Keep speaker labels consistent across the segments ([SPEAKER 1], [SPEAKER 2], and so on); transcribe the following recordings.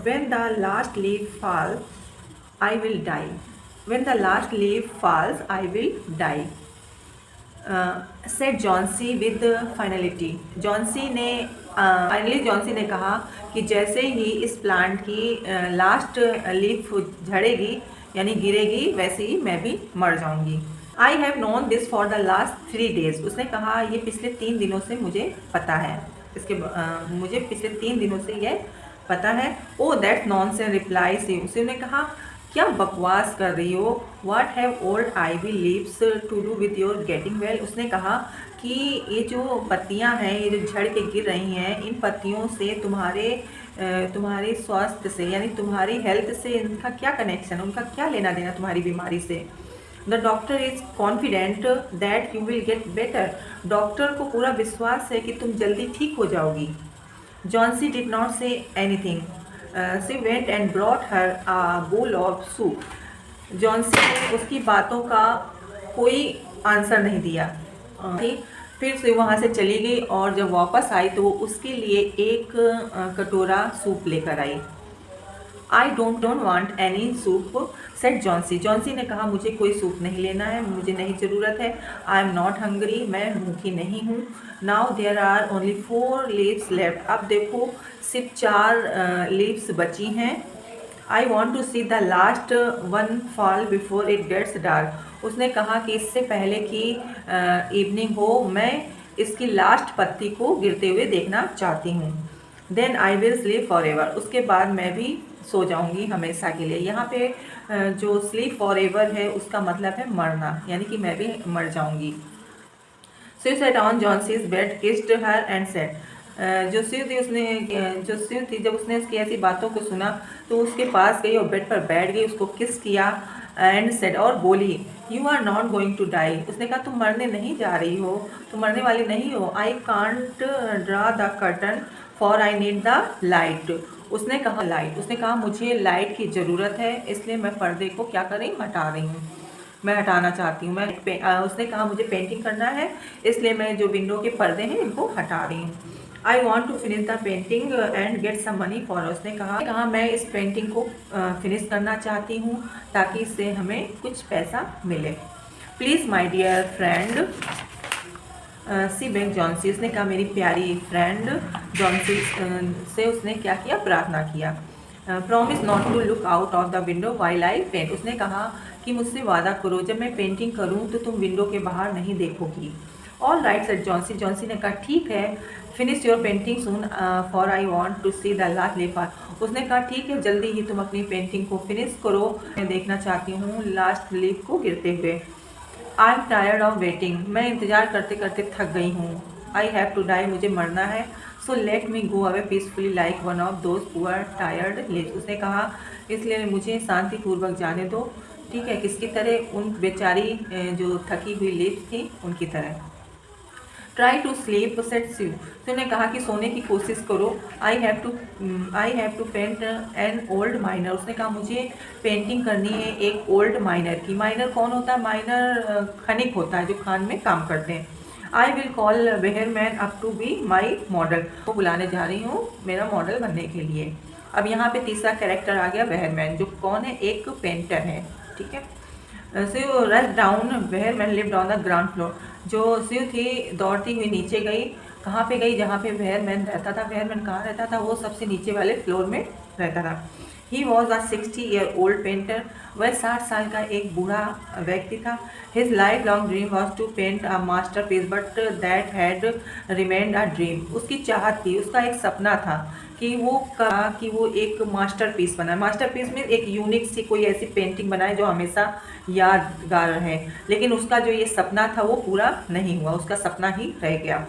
[SPEAKER 1] When the last leaf falls, I will die. When the last leaf falls, I will die. Set Johnsy with finality. Johnsy ने कहा कि जैसे ही इस plant की last leaf झड़ेगी यानी गिरेगी वैसे ही मैं भी मर जाऊंगी। I have known this for the last 3 days। उसने कहा ये पिछले 3 दिनों से मुझे पता है। मुझे पिछले 3 दिनों से यह पता है। Oh that's nonsense reply Sue. उसने कहा क्या बकवास कर रही हो। What have old ivy leaves to do with your getting well. उसने कहा कि ये जो पत्तियां हैं ये जो झड़ के गिर रही हैं इन पत्तियों से तुम्हारे स्वास्थ्य से यानी तुम्हारी हेल्थ से इनका क्या कनेक्शन, उनका क्या लेना देना तुम्हारी बीमारी से। The doctor is confident that you will get better. Doctor को पूरा विश्वास है कि तुम जल्दी ठीक हो जाओगी। Johnsy did not say anything. She went and brought her a bowl of soup. Johnsy ने उसकी बातों का कोई आंसर नहीं दिया। ठीक, फिर से वहाँ से चली गई और जब वापस आई तो वो उसके लिए एक कटोरा सूप लेकर आई। I don't want any soup said Johnsy. Johnsy ने कहा मुझे कोई सूप नहीं लेना है, मुझे नहीं ज़रूरत है। आई एम नॉट हंग्री, मैं भूखी नहीं हूँ। Now there are only 4 leaves left. अब देखो सिर्फ 4 लीव्स बची हैं। I want to see the last one fall before it gets dark. उसने कहा कि इससे पहले कि इवनिंग हो मैं इसकी लास्ट पत्ती को गिरते हुए देखना चाहती हूँ। Then I will sleep forever. उसके बाद मैं भी सो जाऊंगी हमेशा के लिए। यहाँ पे जो स्लीप फॉर एवर है उसका मतलब है मरना, यानी कि मैं भी मर जाऊंगी। She said on Johnsy's bed, kissed her and said. जो शिव थी जब उसने उसकी ऐसी बातों को सुना तो उसके पास गई और बेड पर बैठ गई, उसको किस किया एंड सेड और बोली you are not going to die. उसने कहा तुम मरने नहीं जा रही हो, तुम मरने वाली नहीं हो। I can't draw the curtain for I need the light. उसने कहा मुझे लाइट की ज़रूरत है इसलिए मैं पर्दे को क्या कर रही हूँ, हटा रही हूँ, मैं हटाना चाहती हूँ। उसने कहा मुझे पेंटिंग करना है इसलिए मैं जो विंडो के पर्दे हैं इनको हटा रही हूँ। I want to finish the painting and get some money for. उसने कहा मैं इस पेंटिंग को फिनिश करना चाहती हूँ ताकि इससे हमें कुछ पैसा मिले। Please my dear friend Sue beg Johnsy. उसने कहा मेरी प्यारी फ्रेंड जॉन्सी से उसने क्या किया, प्रार्थना किया। Promise not to look out of the window while I paint. उसने कहा कि मुझसे वादा करो जब मैं पेंटिंग करूं तो तुम विंडो के बाहर नहीं देखोगी। All right said Johnsy. Johnsy ने कहा ठीक है। Finish your painting soon for I want to see the last leaf. उसने कहा ठीक है जल्दी ही तुम अपनी पेंटिंग को फिनिश करो, मैं देखना चाहती हूँ लास्ट लीफ को गिरते हुए। I am tired of waiting. मैं इंतज़ार करते करते थक गई हूँ। I have to die. मुझे मरना है। So let me go away peacefully like one of those poor tired leaves. उसने कहा इसलिए मुझे शांतिपूर्वक जाने दो, ठीक है, किसकी तरह, उन बेचारी जो थकी हुई लीव्स थी उनकी तरह। Try to sleep said Shiv. तो उन्होंने कहा कि सोने की कोशिश करो। I have to paint an old miner. उसने कहा मुझे पेंटिंग करनी है एक ओल्ड माइनर की। माइनर कौन होता है, माइनर खनिक होता है जो खान में काम करते हैं। I will call Behrman up to be my model. वो बुलाने जा रही हूँ मेरा मॉडल बनने के लिए। अब यहाँ पे तीसरा कैरेक्टर आ गया वेहरमैन, जो कौन है, एक पेंटर है, ठीक है। Sue rush down Behrman lived on the ground floor. जो शिव थी दौड़ती हुई नीचे गई। कहाँ पे गई, जहाँ पे वेहरमैन रहता था। वेहरमैन कहाँ रहता था, वो सबसे नीचे वाले फ्लोर में रहता था। He was a 60-year-old painter. वह 60 साल का एक बूढ़ा व्यक्ति था। His lifelong dream was to paint a masterpiece but that had remained a dream. उसकी चाहत थी, उसका एक सपना था कि वो एक मास्टर पीस बनाए। मास्टर पीस में एक यूनिक सी कोई ऐसी पेंटिंग बनाए जो हमेशा यादगार रहे, लेकिन उसका जो ये सपना था वो पूरा नहीं हुआ, उसका सपना ही रह गया।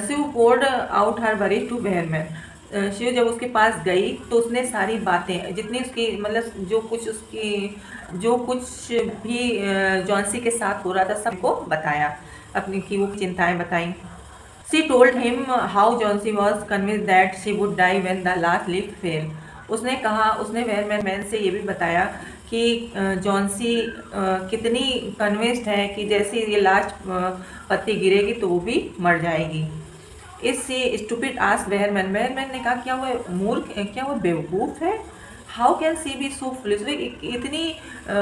[SPEAKER 1] Shiv poured out her worries to Behrman. Shiv जब उसके पास गई तो उसने सारी बातें जितनी उसकी मतलब जो कुछ भी जॉन्सी के साथ हो रहा था सबको बताया, अपनी की वो चिंताएं बताई। She told him how Johnsy was convinced that she would die when the last leaf fell. उसने वेयरमैन से ये भी बताया कि जॉन्सी कितनी कन्विंस्ड है कि जैसे ये लास्ट पत्ती गिरेगी तो वो भी मर जाएगी। Is she stupid asked Behrman. Behrman ने कहा क्या वो मूर्ख, क्या वो बेवकूफ़ है? How can she be so foolish, इतनी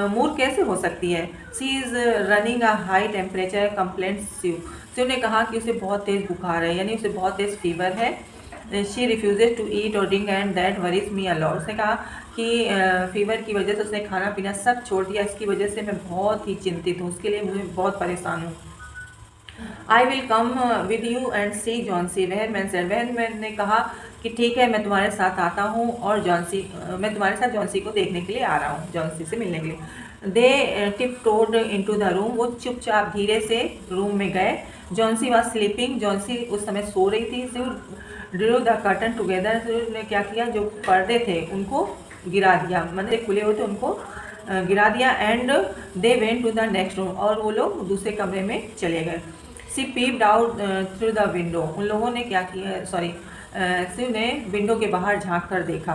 [SPEAKER 1] मूर्ख कैसे हो सकती है? She is running a high temperature complaint Shiv. Shiv ने कहा कि उसे बहुत तेज़ बुखार है, यानी उसे बहुत तेज़ फीवर है। शी रिफ्यूजेज टू ईट और drink and that worries me a lot. उसने कहा कि फीवर की वजह से उसने खाना पीना सब छोड़ दिया, इसकी वजह से मैं बहुत ही चिंतित हूँ, उसके लिए मुझे बहुत परेशान हूँ। I will come with you and see Johnsy, Behrman said. Behrman ने कहा कि ठीक है, मैं तुम्हारे साथ आता हूँ और मैं तुम्हारे साथ जॉन्सी को देखने के लिए आ रहा हूँ, जॉन्सी से मिलने के लिए। They tiptoed into the room, वो चुपचाप धीरे से रूम में गए। जॉन्सी वॉज स्लीपिंग, जॉन्सी उस समय सो रही थी। ड्रू द कर्टन टुगेदर, ने क्या किया, जो पर्दे थे उनको गिरा दिया, मतलब खुले हुए थे उनको गिरा दिया। And they went to the next room, और वो लोग दूसरे कमरे में चले गए। She peeped out through the window, उन लोगों ने क्या किया, शिव ने विंडो के बाहर झांक कर देखा।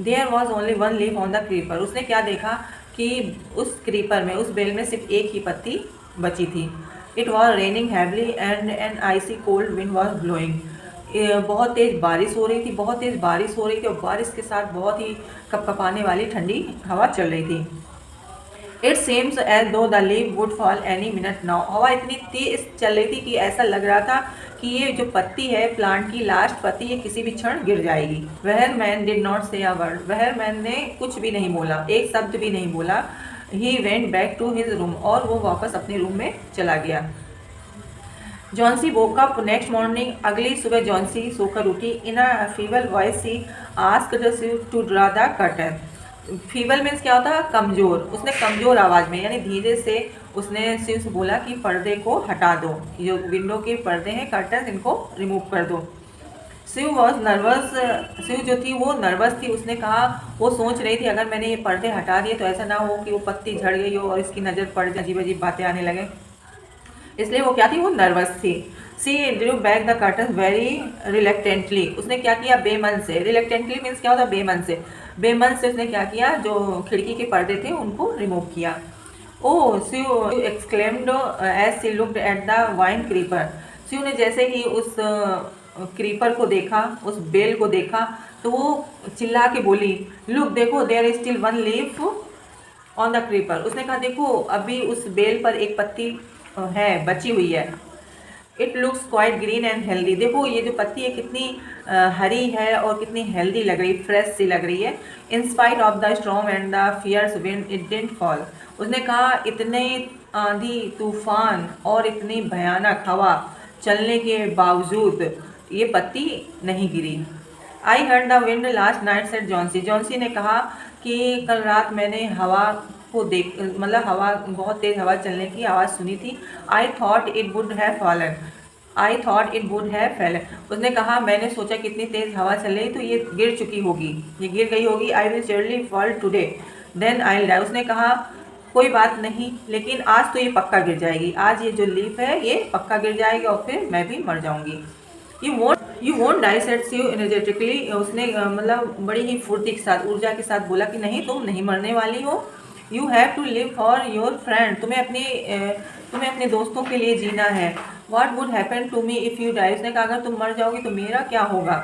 [SPEAKER 1] There was only one leaf on the creeper, उसने क्या देखा कि उस क्रीपर में, उस बेल में सिर्फ एक ही पत्ती बची थी। It was raining heavily and an icy cold wind was blowing, बहुत तेज़ बारिश हो रही थी, बहुत तेज़ बारिश हो रही थी और बारिश के साथ बहुत ही कपकपाने वाली ठंडी हवा चल रही थी। इट सेम्स एज दो the leave would fall any minute now, हवा इतनी तेज चल रही थी कि ऐसा लग रहा था कि ये जो पत्ती है प्लांट की लास्ट पत्ती, ये किसी भी क्षण गिर जाएगी। वेयरमैन डिड नॉट से अ वर्ड, वेयरमैन ने कुछ भी नहीं बोला, एक शब्द भी नहीं बोला। He went back to his room, और वो वापस अपने रूम में चला गया। Johnsy woke up next morning, अगली सुबह जॉन्सी सोकर उठी। In a feeble voice she asked Shiv to draw the curtain. Feeble means क्या होता है, कमज़ोर। उसने कमज़ोर आवाज़ में, यानी धीरे से उसने शिव से बोला कि पर्दे को हटा दो, जो विंडो के पर्दे हैं कर्टन, इनको रिमूव कर दो। शिव वॉज नर्वस, शिव जो थी वो नर्वस थी। उसने कहा, वो सोच रही थी अगर मैंने ये पर्दे हटा दिए तो ऐसा ना हो कि वो पत्ती झड़ गई हो और इसकी नज़र पड़ जाए, अजीब अजीब बातें आने लगे, इसलिए वो क्या थी, वो नर्वस थी। She drew back the curtain very reluctantly, उसने क्या किया, बेमन से। रिलेक्टेंटली मीन्स क्या होता है, बेमन से। बेमन से उसने क्या किया, जो खिड़की के पर्दे थे उनको रिमूव किया। Oh Shiv exclaimed as she looked at the vine creeper, Shiv ने जैसे ही उस क्रीपर को देखा, उस बेल को देखा, तो वो चिल्ला के बोली, लुक देखो, there is still one leaf on the creeper. उसने कहा देखो, अभी उस बेल पर एक पत्ती है, बची हुई है। It looks quite green and healthy, देखो ये जो पत्ती है कितनी हरी है और कितनी हेल्दी लग रही, फ्रेश सी लग रही है। In spite of the storm and the fierce wind it didn't fall, उसने कहा इतने आंधी तूफान और इतनी भयानक हवा चलने के बावजूद ये पत्ती नहीं गिरी। I heard the wind last night said Johnsy, Johnsy ने कहा कि कल रात मैंने हवा को देख, मतलब हवा, बहुत तेज़ हवा चलने की आवाज़ सुनी थी। I thought it would have fallen, I thought it would have Fallon, उसने कहा मैंने सोचा कितनी तेज़ हवा चले तो ये गिर चुकी होगी, ये गिर गई होगी। I will surely fall today then I will die, उसने कहा कोई बात नहीं, लेकिन आज तो ये पक्का गिर जाएगी, आज ये जो लीफ है ये पक्का गिर जाएगी और फिर मैं भी मर जाऊंगी। You won't die said Shiv energetically, उसने मतलब बड़ी ही फुर्ती के साथ, ऊर्जा के साथ बोला कि नहीं, तुम नहीं मरने वाली हो। You have to live for your friend, तुम्हें अपने दोस्तों के लिए जीना है। What would happen to me if you die, उसने कहा अगर तुम मर जाओगी तो मेरा क्या होगा।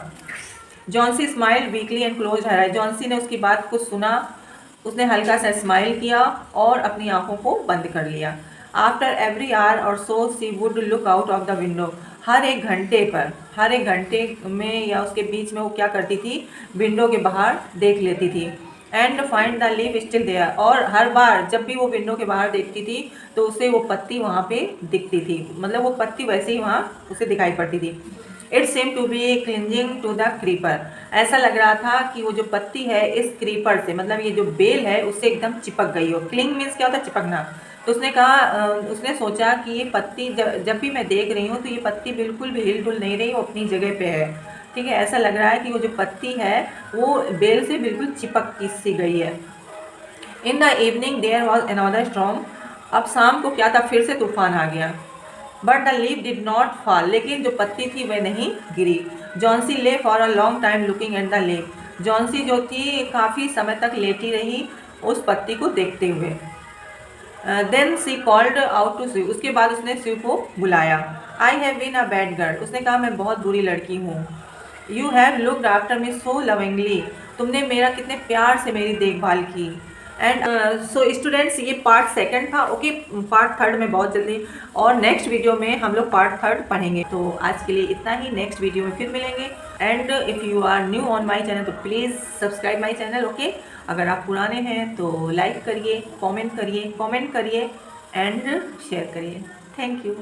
[SPEAKER 1] Johnsy smile weekly and close her I, Johnsy ने उसकी बात को सुना, उसने हल्का सा स्माइल किया और अपनी आंखों को बंद कर लिया। आफ्टर एवरी आवर और so she would look out of the window, हर एक घंटे पर, हर एक घंटे में या उसके बीच में वो क्या करती थी, विंडो के बाहर देख लेती थी। And find the leaf still there, और हर बार जब भी वो विंडो के बाहर देखती थी तो उसे वो पत्ती वहाँ पे दिखती थी, मतलब वो पत्ती वैसे ही वहाँ उसे दिखाई पड़ती थी। It seemed to be clinging to the creeper, ऐसा लग रहा था कि वो जो पत्ती है इस क्रीपर से, मतलब ये जो बेल है उससे एकदम चिपक गई हो। क्लिंग मीन्स क्या होता है, चिपकना। तो उसने कहा, उसने सोचा कि ये पत्ती जब भी मैं देख रही हूँ तो ये पत्ती बिल्कुल भी हिल डुल नहीं रही, वो अपनी जगह पे है, ठीक है। ऐसा लग रहा है कि वो जो पत्ती है वो बेल से बिल्कुल चिपक सी गई है। In the evening there was another storm, अब शाम को क्या था, फिर से तूफान आ गया। But the leaf did not fall, लेकिन जो पत्ती थी वह नहीं गिरी। जॉन्सी ले for a long time looking at the leaf, Johnsy जो थी काफ़ी समय तक लेटी रही उस पत्ती को देखते हुए। Then she called out to Shiv, उसके बाद उसने शिव को बुलाया। I have been a bad girl, उसने कहा मैं बहुत बुरी लड़की हूँ। You have looked after me so lovingly, तुमने मेरा कितने प्यार से मेरी देखभाल की। एंड सो स्टूडेंट्स, ये पार्ट सेकंड था। ओके, पार्ट थर्ड में बहुत जल्दी, और नेक्स्ट वीडियो में हम लोग पार्ट थर्ड पढ़ेंगे। तो आज के लिए इतना ही, नेक्स्ट वीडियो में फिर मिलेंगे। And if you are new on my channel तो please subscribe my channel. Okay, अगर आप पुराने हैं तो लाइक करिए, कमेंट करिए एंड शेयर करिए। Thank you.